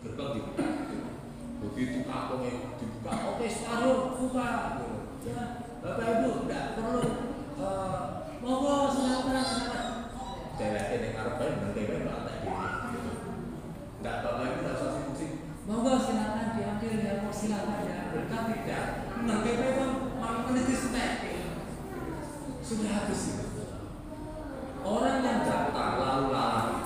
gerbang dibuka. Begitu kampungnya dibuka, oke separuh buka. Ya, Bapak Ibu tidak perlu monggo silakan. Deweke ning arepe ngerti wae Pak tak dhewe. Enggak Bapak Ibu tak usah sibuk-sibuk. Monggo silakan diambil ya, silakan ya. Tapi tidak ngerti wae Bang, malah meniti stek. Sudah habis itu. Orang yang datang lalu lalang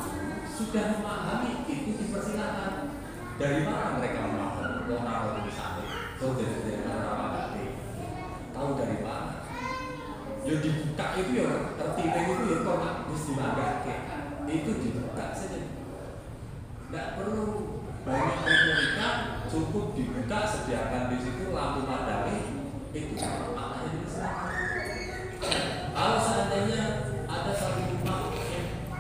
sudah memahami itu dipersilakan. Dari mana mereka memahami? Orang di sana. Dari orang tahu dari mana? Yang dibuka itu ya tertib itu ya kok nggak mesti dimakai. Itu dibuka saja. Tidak perlu banyak retorika, cukup dibuka, sediakan di situ lampu padami itu maknanya dipersilakan. Kalau seandainya ada satu rumah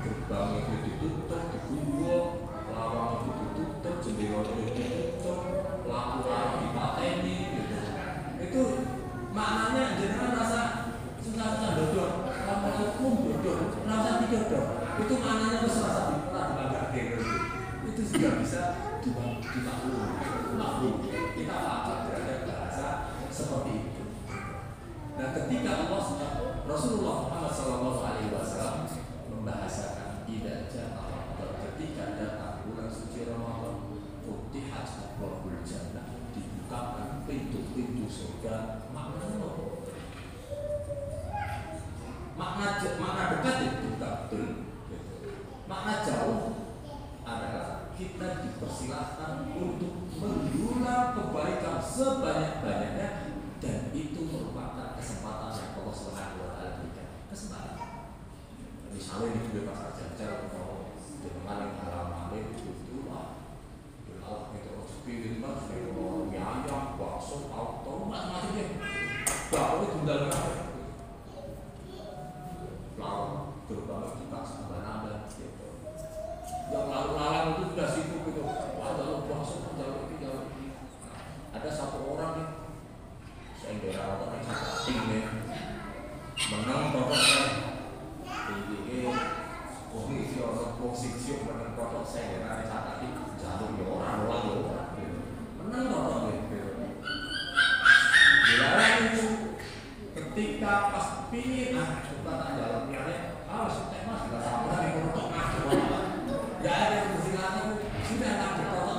gerbang itu ditutup, digembok, lawang itu ditutup, jendela itu ditutup, lampu dipateni, gitu. Itu maknanya jangan rasa susah-susah dodol, lampu dodol, rasa didodol. Itu maknanya itu rasa dilanggar itu sudah bisa dimaklumi. Kita paham terhadap bahasa seperti itu. Nah, ketika Rasulullah Muhammad SAW membahasakan ketika datang bulan suci Ramadan, futihat abwabul jannah, dibukakan pintu-pintu surga. Makna dekat itu betul. Makna jauh adalah kita dipersilahkan untuk mendulang kebaikan sebanyak-banyaknya, dan itu merupakan kesempatan yang Allah Subhanahu wa taala berikan. Kesempatan. Misalnya ini juga pas jajar mau dengan yang haram itu Allah itu rezeki itu kan sudah ayam, bakso, auto, macam-macam ya. Bakso itu undang apa? Lalu terutama kita sahabat gitu. Yang lalu-lalang itu sudah sibuk gitu. Wah, jalur bakso, jalur ini. Ada satu orang nih, saya kira orang yang tinggi, menang protokol. Ini posisi orang posisi menang protokol saya kira ada tadi jalur orang menang protokol gitu. Dilarang itu ketika pas pilih, coba tak jalannya, harus mas nggak sama di protokol. Ya ada persilakan sudah tak protokol.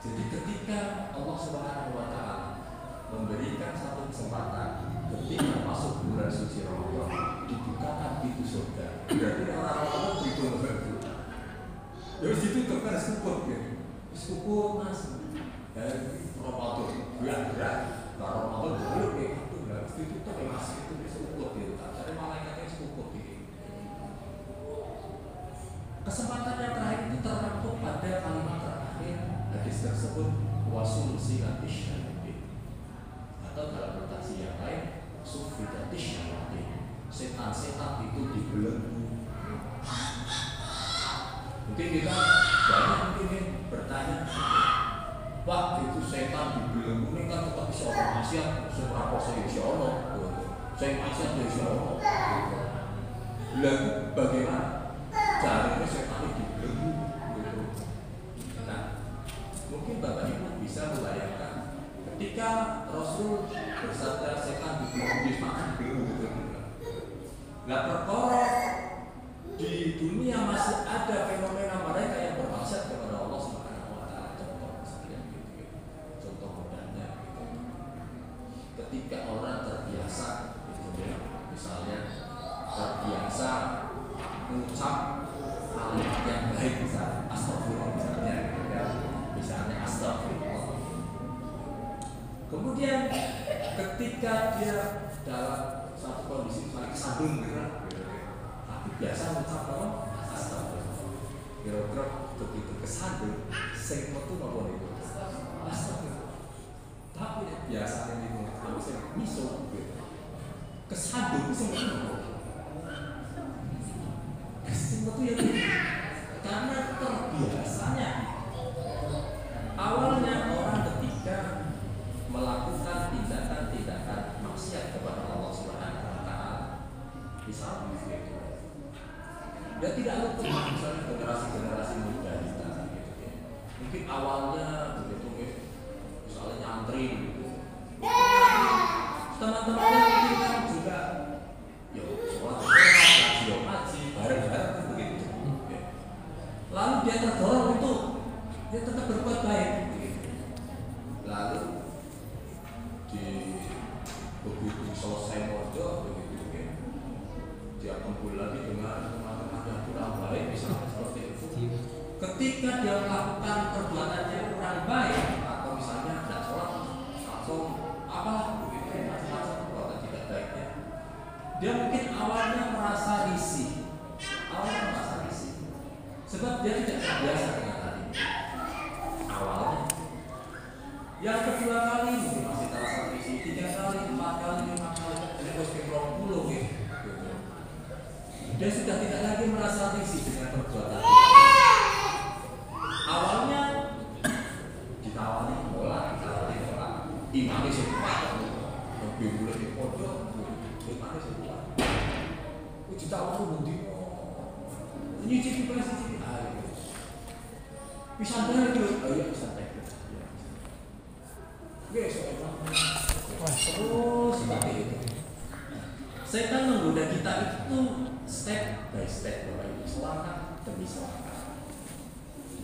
Jadi ketika Allah Subhanahu wa taala memberikan satu kesempatan ketika masuk bulan suci Ramadan, dibukakan pintu surga. Berarti orang-orang itu begitu. Ya ditutup kan cukup gitu. Cukup Mas. Dan Ramadan berat. Kalau Ramadan dulu kayak itu enggak ditutup ya Mas, itu cukup gitu. Jadi malaikatnya cukup gitu. Kesempatan yang terakhir itu terangkum pada kalimat terakhir hadis tersebut, wasul silatis syaitan, atau dalam notasi yang lain sufidatis syaitan, setan-setan itu dibelenggu. Mungkin kita banyak mungkin bertanya, wah itu setan dibelenggu ini kan tetap bisa orang maksiat, seberapa saya ono, saya maksiat dari ono. Lalu bagaimana caranya setan dibelenggu? Mungkin Bapak Ibu bisa membayangkan ketika Rasul bersabda setan dibelenggu, makan belum gitu. Nggak perkara di dunia masih ada fenomena mereka yang bermaksiat kepada Allah Subhanahu wa taala. Contoh misalnya gitu. Contoh mudahnya gitu. Ketika orang terbiasa gitu ya, misalnya terbiasa mengucap kalimat yang baik, misalnya astagfirullah misalnya gitu ya. Misalnya astagfirullah. Kemudian ketika dia dalam satu kondisi misalnya kesandung gitu, tapi biasa mengucap apa? Astagfirullah. Kira-kira begitu kesandung, sing metu apa itu? Astagfirullah. Tapi biasanya itu kalau sing miso gitu. Kesandung sing metu. Sing metu ya karena terbiasanya. Awalnya orang ketika melakukan tindakan-tindakan maksiat kepada Allah Subhanahu wa taala, misalnya itu dia tidak luput misalnya generasi-generasi muda kita mungkin awalnya begitu misalnya nyantri gitu. Teman-temannya mungkin kan juga ya sholat ngaji bareng-bareng begitu. Lalu dia terdorong untuk dia tetap berbuat baik begitu. Lalu begitu selesai modal begitu ya, dia kumpul lagi dengan teman-teman yang kurang baik misalnya seperti itu. Ketika dia melakukan perbuatan yang kurang baik atau misalnya tidak sholat atau apalah begitu macam-macam perbuatan tidak baiknya, dia mungkin awalnya merasa risih, sebab dia tidak terbiasa dengan hal ini awalnya. Yang kedua kali mungkin masih terasa risih, 3 kali, 4 kali, 5 kali, jadi harus ke-20 gitu. Dia sudah tidak lagi merasa risih dengan perbuatan itu. Awalnya ditawari bola, imamnya sempat, lebih boleh di pojok, imamnya sempat. Ditawari bukti, nyicip bisa dari itu, ayo bisa teknik. Terus seperti itu. Setan menggoda kita itu step by step, selangkah demi selangkah.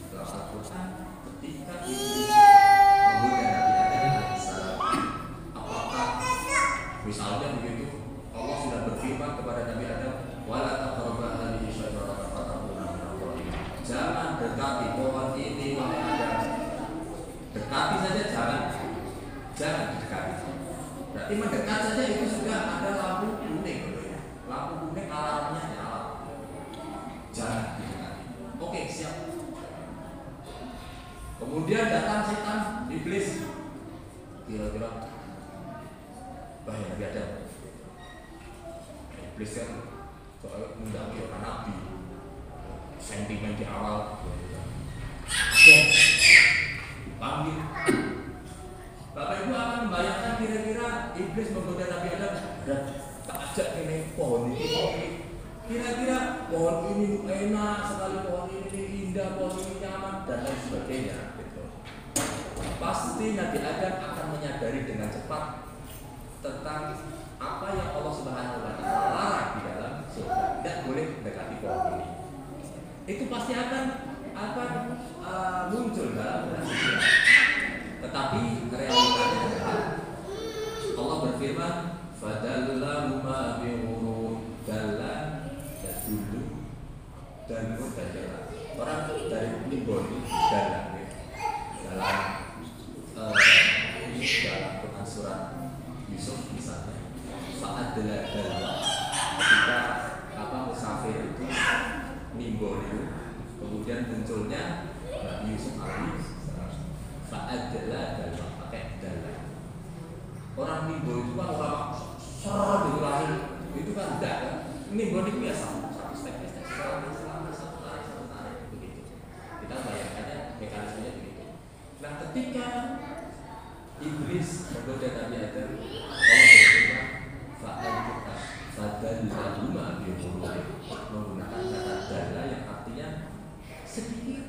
Dalam Al-Quran, ketika Iblis menggoda Nabi Adam alaihissalam, apakah misalnya begitu Allah sudah berfirman kepada Nabi Adam, wala taqrabu hadhihi syajarata fatakuna minadh dhalimin. Jangan dekati pohon ini wahai Adam. Dekati saja jangan didekati. Berarti mendekat saja itu sudah ada lampu kuning, lampu kuning alarmnya nyala. Jangan didekati. Oke, siap. Kemudian datang setan, iblis. Kira-kira bahaya Nabi Adam. Iblis kan soal mendampingi orang Nabi, sentimen di awal. Panggil. Bapak Ibu akan membayangkan kira-kira iblis menggoda Nabi Adam dan tak ajak ini pohon ini. Kira-kira pohon ini enak sekali, pohon ini indah, pohon ini nyaman dan lain sebagainya. Gitu. Pasti Nabi Adam akan menyadari dengan cepat tentang apa yang Allah Subhanahu Wa Taala larang di dalam surga. Tidak boleh mendekati pohon ini. Itu pasti akan muncul dalam pikiran. Tetapi realitanya adalah Allah berfirman, fadallahuma bighurur, dalla yadullu dan mudajjal. Orang dari nimbon dalam Quran surat Yusuf misalnya, saat dalla ketika musafir itu nimbon itu, kemudian munculnya Nabi Yusuf alaihissalam. Saat dalam pakai dalam. Orang nimbo itu kan orang serah di lahir itu kan enggak kan. Nimbo itu biasa. Step begitu. Kita bayangkannya mekanismenya begitu. Nah, ketika iblis menggoda Nabi Adam, Allah berfirman, fa'alika fadallahuma bighurur, menggunakan kata dalla yang artinya sedikit.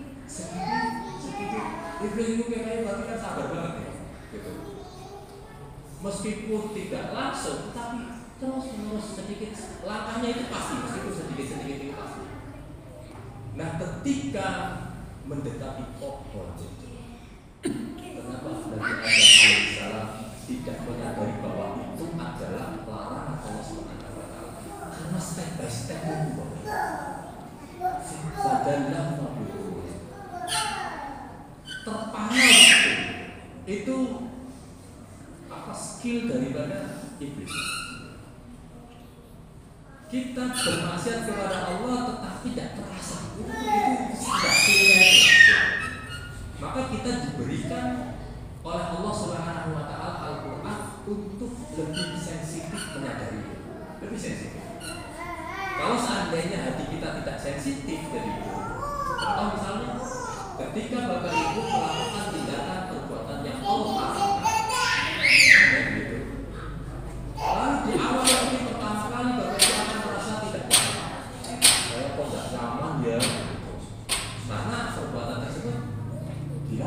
Iblis itu kayak berarti kan sabar banget ya, gitu. Meskipun tidak langsung, tetapi terus sedikit langkahnya itu pasti, meskipun sedikit itu pasti. Nah, ketika mendekati pohon itu, kenapa Nabi Adam alaihissalam tidak menyadari bahwa itu adalah larangan Allah Subhanahu Wa Taala? Karena step by step itu, fadallah terpanggil itu apa skill daripada iblis. Kita bermaksiat kepada Allah tetapi tidak terasa, itu sudah skillnya. Maka kita diberikan oleh Allah Subhanahu Wa Taala Al-Quran untuk lebih sensitif menyadari, lebih sensitif. Kalau seandainya hati kita tidak sensitif dari itu, atau misalnya ketika Bapak Ibu melakukan tindakan perbuatan yang Allah haramkan, gitu. Lalu di awal mungkin pertama kali Bapak Ibu akan merasa tidak nyaman. Saya kok nggak nyaman ya? Karena perbuatan tersebut di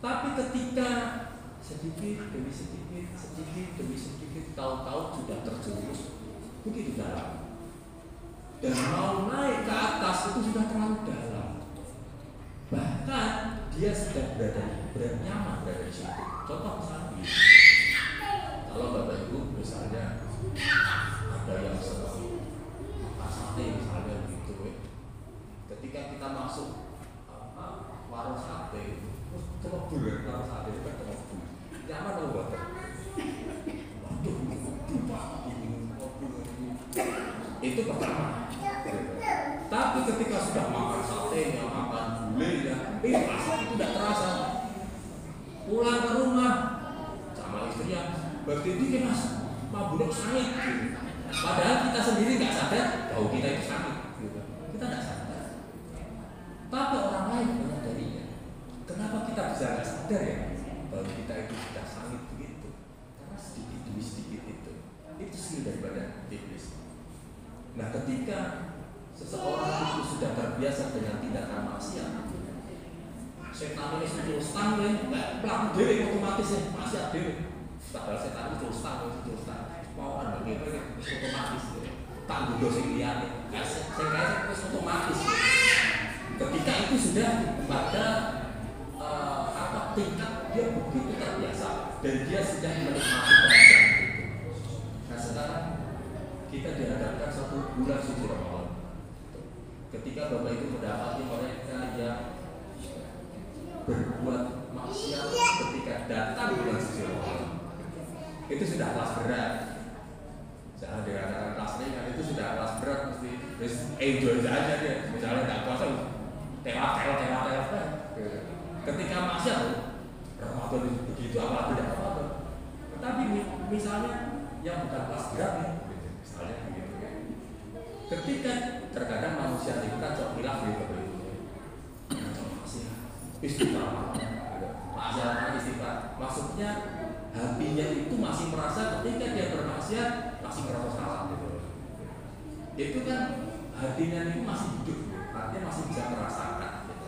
Tapi ketika sedikit demi sedikit, tahu-tahu sudah terjerumus begitu dalam, dan mau naik ke atas itu sudah terlalu dalam. Bahkan dia sudah nyaman berada di situ. Contoh misalnya, kalau Bapak Ibu misalnya ada yang senang makan sate misalnya begitu, ketika kita masuk warung sate, terus celebur warung sate itu kan celebur, nyaman loh Bapak. Waduh, itu pertama. Tapi ketika sudah makan sate, makan gulai, asap itu tidak terasa. Pulang ke rumah sama istrinya, berarti mas mabuk sakit. Padahal kita sendiri nggak sadar bahwa kita itu sakit. Kita nggak sadar. Tapi orang lain menyadarinya. Kenapa kita bisa nggak sadar ya bahwa kita itu sudah sakit begitu? Karena sedikit demi sedikit itu skill daripada iblis. Nah, ketika seseorang itu sudah terbiasa dengan tindakan maksiat, setan ini sudah stang, pelaku diri otomatis maksiat diri. Padahal setan itu stang, mau kan begitu otomatis. Tak gudo sing liyane, sing kaya otomatis. Ketika itu sudah pada tingkat dia begitu terbiasa dan dia sudah menikmati perasaan itu. Nah, sekarang kita dihadapkan satu bulan suci Ramadan. Ketika Bapak Ibu mendapati mereka yang berbuat maksiat ketika datang bulan suci Ramadan, itu sudah kelas berat. Jangan dikatakan kelas ringan, itu sudah kelas berat, mesti enjoy aja dia. Misalnya nggak puasa, tewa. Ketika maksiat, Ramadan itu begitu, apalagi tidak Ramadan. Tetapi misalnya yang bukan kelas berat nih, misalnya begitu ya. Ketika terkadang manusia itu kan sok hilaf gitu, istighfar, maksudnya hatinya itu masih merasa ketika dia bermaksiat masih merasa salah gitu. Itu kan hatinya itu masih hidup, artinya masih bisa merasakan. Gitu.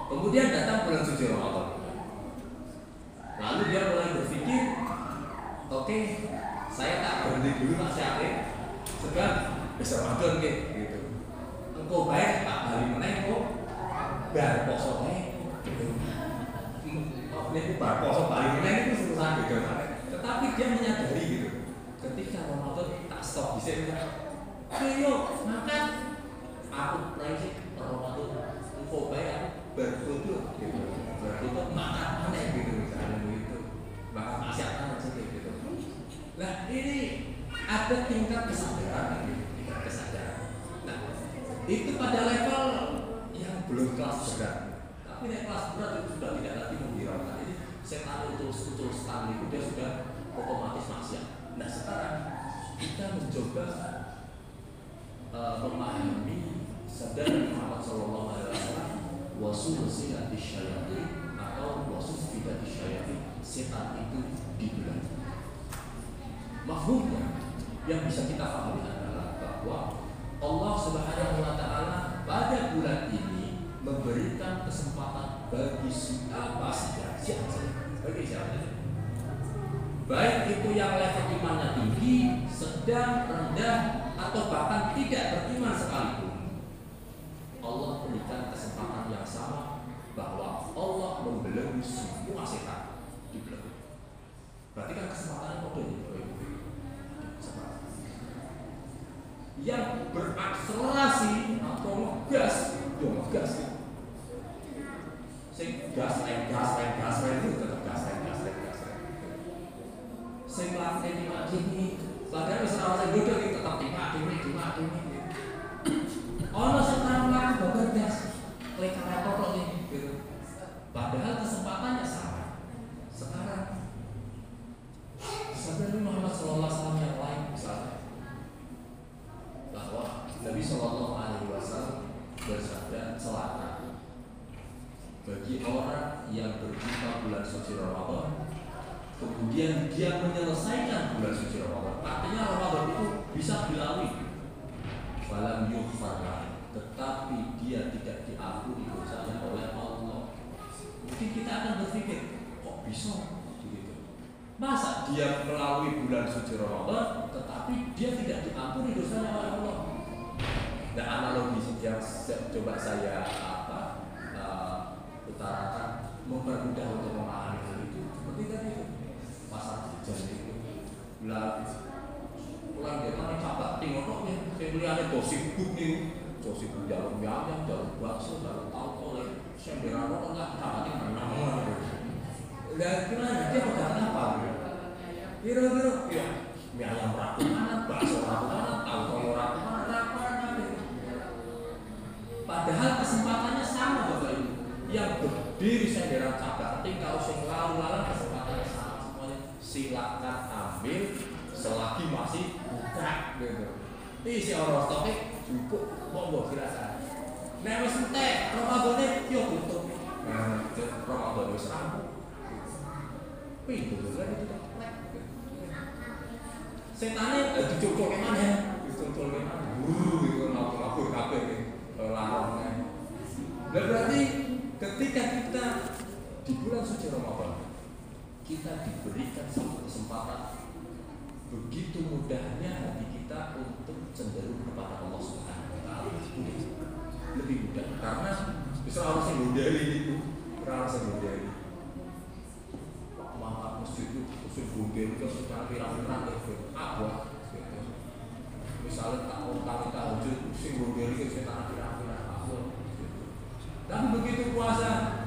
Kemudian datang bulan suci Ramadan, lalu dia mulai berpikir, oke, saya tak berhenti dulu maksiatnya, sebab besok Ramadan gitu. Engkau baik tak balik meneng kok, biar poso gitu. Ini bar poso balik meneng itu urusan beda. Tetapi dia menyadari gitu, ketika Ramadan tak stop di sini. Ayo makan, aku lagi Ramadan, engkau baik aku berfoto gitu, berfoto makan aneh gitu misalnya begitu, makan maksiat aja gitu. Nah ini ada tingkat kesadaran gitu, tingkat kesadaran. Nah itu pada level yang belum kelas berat, tapi naik kelas berat itu sudah tidak lagi menghiraukan. Ini setan itu sekali itu dia sudah otomatis maksiat. Nah sekarang kita mencoba memahami sabda Muhammad SAW, wasul silati syayatin atau wasul fidati syayatin, setan itu dibelah. Maksudnya yang bisa kita pahami adalah bahwa Allah Subhanahu wa Ta'ala pada bulan ini memberikan kesempatan bagi siapa saja, bagi siapa saja, baik itu yang level imannya tinggi, sedang, rendah, atau bahkan tidak beriman sekalipun. Allah berikan kesempatan yang sama bahwa Allah membelenggu semua setan dibelenggu. Berarti kan kesempatannya kode yang berakselerasi atau ngegas, ngegas. Sing gas itu tetap gas. Sing lakukan ini, padahal misalnya orang bodoh itu tetap ini. Ono sekarang laku babar gas, klik karena ini, gitu. Padahal kesempatannya sama. Sekarang, sampai Muhammad SAW yang lain misalnya, bahwa Nabi SAW bersabda celaka bagi orang yang berjumpa bulan suci Ramadan, kemudian dia menyelesaikan bulan suci Ramadan. Artinya Ramadan itu bisa dilalui, falam yughfar, tetapi dia tidak diampuni dosanya oleh Allah. Mungkin kita akan mikir, kok bisa begitu? Masa dia melalui bulan suci Ramadan, tetapi dia tidak diampuni dosanya oleh Allah? Nah, analogi yang coba saya utarakan mempermudah untuk memahami hal itu seperti tadi pasar hujan itu bulan dia kan catat tinggal ya saya melihatnya gosip buk nih gosip jalur yang jalur bakso jalur tahu oleh saya berapa enggak catatnya menang dan gimana dia pegang apa kira-kira ya mie ayam raku mana bakso raku mana tahu raku mana padahal kesempatannya sama Bapak Ibu yang berdiri senderan catat ketika kalau sing lalu-lalang kesempatannya sama semuanya silakan ambil selagi masih buka gitu. Ini si orang stoknya cukup monggo silakan. Nek wis entek Ramadane yo tutup. Nah, Ramadan wis rampung. Pintu kan itu. Setane dicocoke maneh, dicocoke maneh. Itu lapor kabeh larang. Berarti ketika kita di bulan suci Ramadan kita diberikan satu kesempatan begitu mudahnya hati kita untuk cenderung kepada Allah Subhanahu wa taala. Lebih mudah karena bisa harus menghindari itu, rasa menghindari. Maka masjid itu usul bundir itu secara pirang-pirang apa? Misalnya kami tahajud usul bundir itu secara pirang-pirang apa? Tapi begitu puasa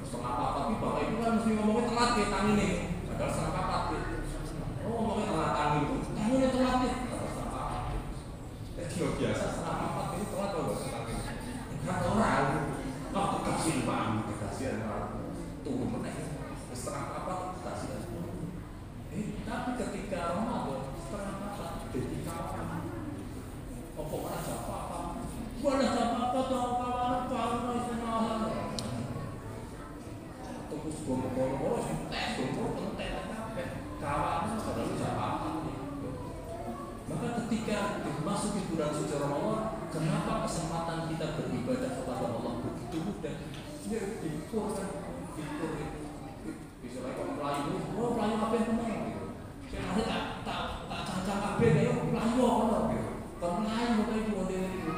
setengah apa tapi Bapak Ibu kan mesti ngomongnya telat ya tangi nih padahal setengah apa ngomongnya telat tangi itu tanginya telat nih setengah apa kalau biasa setengah apa ini telat atau enggak setengah ini enggak orang waktu kasih bang kasihan orang tunggu meneh setengah apa kasihan tapi ketika Ramadan setengah apa jadi kapan pokoknya siapa apa boleh siapa apa tahu terus gomong-gomong tes gomong penting kabeh kawan padahal siapa maka ketika dimasuki bulan suci Ramadan kenapa kesempatan kita beribadah kepada Allah begitu mudah dia dikur bisa lagi melayu melayu apa yang benar gitu saya tak caca kabeh ya melayu apa gitu kan melayu apa itu model itu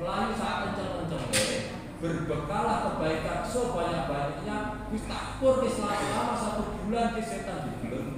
melayu saat kencang-kencang berbekalah kebaikan sebanyak-banyaknya wis takpur selama 1 bulan ke setan dibeleng